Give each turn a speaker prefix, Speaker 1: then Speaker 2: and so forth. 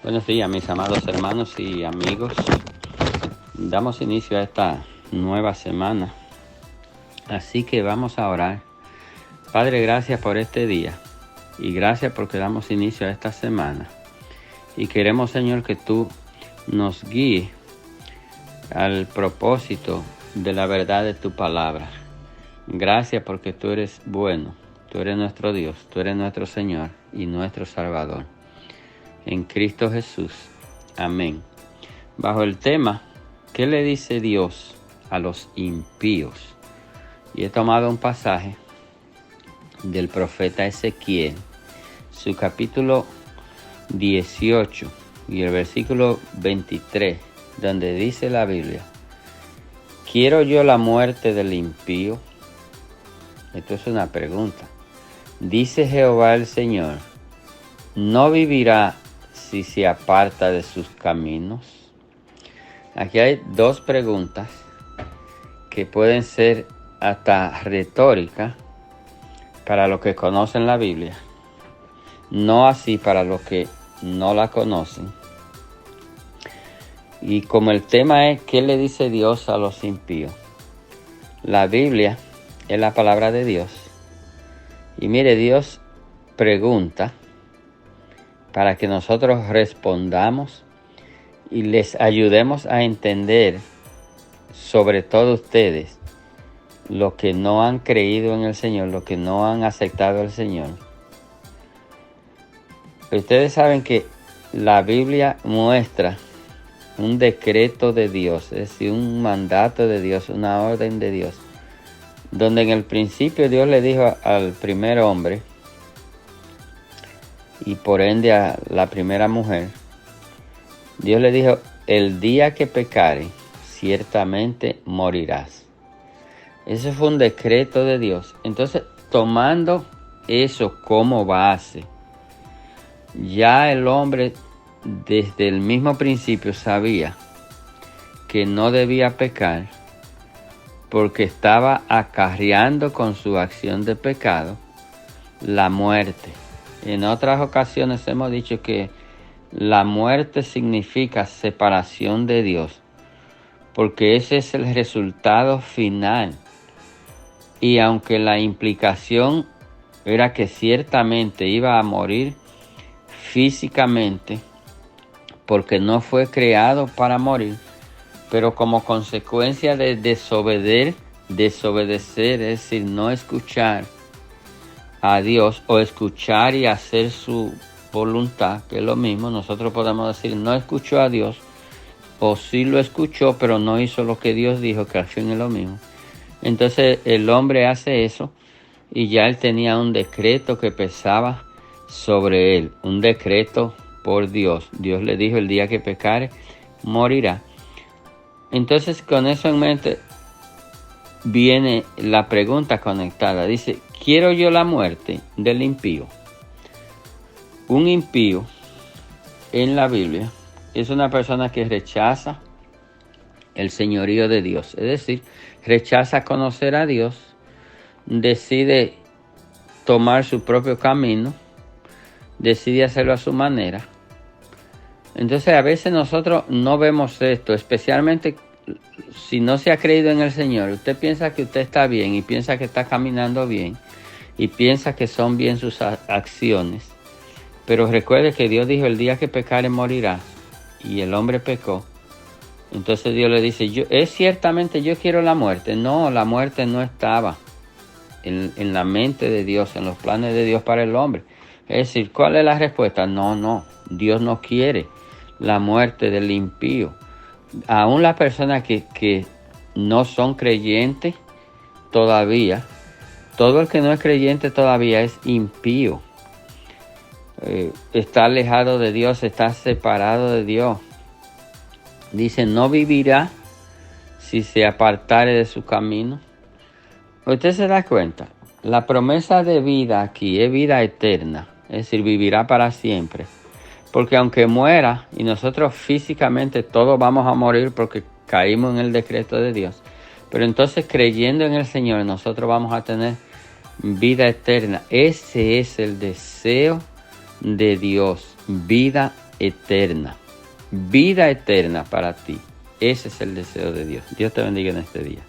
Speaker 1: Buenos días, mis amados hermanos y amigos. Damos inicio a esta nueva semana. Así que vamos a orar. Padre, gracias por este día. Y gracias porque damos inicio a esta semana. Y queremos, Señor, que tú nos guíes al propósito de la verdad de tu palabra. Gracias porque tú eres bueno. Tú eres nuestro Dios. Tú eres nuestro Señor y nuestro Salvador. En Cristo Jesús. Amén. Bajo el tema, ¿qué le dice Dios a los impíos? Y he tomado un pasaje del profeta Ezequiel, su capítulo 18 y el versículo 23, donde dice la Biblia: ¿Quiero yo la muerte del impío? Esto es una pregunta. Dice Jehová el Señor: ¿no vivirá si se aparta de sus caminos? Aquí hay dos preguntas que pueden ser hasta retóricas para los que conocen la Biblia, no así para los que no la conocen. Y como el tema es ¿qué le dice Dios a los impíos? La Biblia es la palabra de Dios. Y mire, Dios pregunta para que nosotros respondamos y les ayudemos a entender, sobre todo ustedes, los que no han creído en el Señor, los que no han aceptado al Señor. Ustedes saben que la Biblia muestra un decreto de Dios, es decir, un mandato de Dios, una orden de Dios, donde en el principio Dios le dijo al primer hombre, y por ende a la primera mujer, Dios le dijo: el día que pecare, ciertamente morirás. Ese fue un decreto de Dios. Entonces, tomando eso como base, ya el hombre desde el mismo principio sabía que no debía pecar, porque estaba acarreando con su acción de pecado la muerte. En otras ocasiones hemos dicho que la muerte significa separación de Dios, porque ese es el resultado final. Y aunque la implicación era que ciertamente iba a morir físicamente, porque no fue creado para morir, pero como consecuencia de desobedecer, es decir, no escuchar a Dios o escuchar y hacer su voluntad, que es lo mismo. Nosotros podemos decir no escuchó a Dios, o sí lo escuchó pero no hizo lo que Dios dijo, que al fin es lo mismo. Entonces el hombre hace eso y ya él tenía un decreto que pesaba sobre él, un decreto por Dios. Dios le dijo: el día que pecare, morirá. Entonces, con eso en mente viene la pregunta conectada. Dice: ¿quiero yo la muerte del impío? Un impío en la Biblia es una persona que rechaza el señorío de Dios, es decir, rechaza conocer a Dios, decide tomar su propio camino, decide hacerlo a su manera. Entonces a veces nosotros no vemos esto, especialmente si no se ha creído en el Señor. Usted piensa que usted está bien y piensa que está caminando bien y piensa que son bien sus acciones. Pero recuerde que Dios dijo: el día que pecare morirá, y el hombre pecó. Entonces Dios le dice: ciertamente yo quiero la muerte. No, la muerte no estaba en la mente de Dios, en los planes de Dios para el hombre. Es decir, ¿cuál es la respuesta? No, Dios no quiere la muerte del impío. Aún las personas que no son creyentes todavía, todo el que no es creyente todavía es impío. Está alejado de Dios, está separado de Dios. Dice: no vivirá si se apartare de su camino. Usted se da cuenta, la promesa de vida aquí es vida eterna, es decir, vivirá para siempre. Porque aunque muera, y nosotros físicamente todos vamos a morir porque caímos en el decreto de Dios, pero entonces creyendo en el Señor nosotros vamos a tener vida eterna. Ese es el deseo de Dios, vida eterna. Vida eterna para ti. Ese es el deseo de Dios. Dios te bendiga en este día.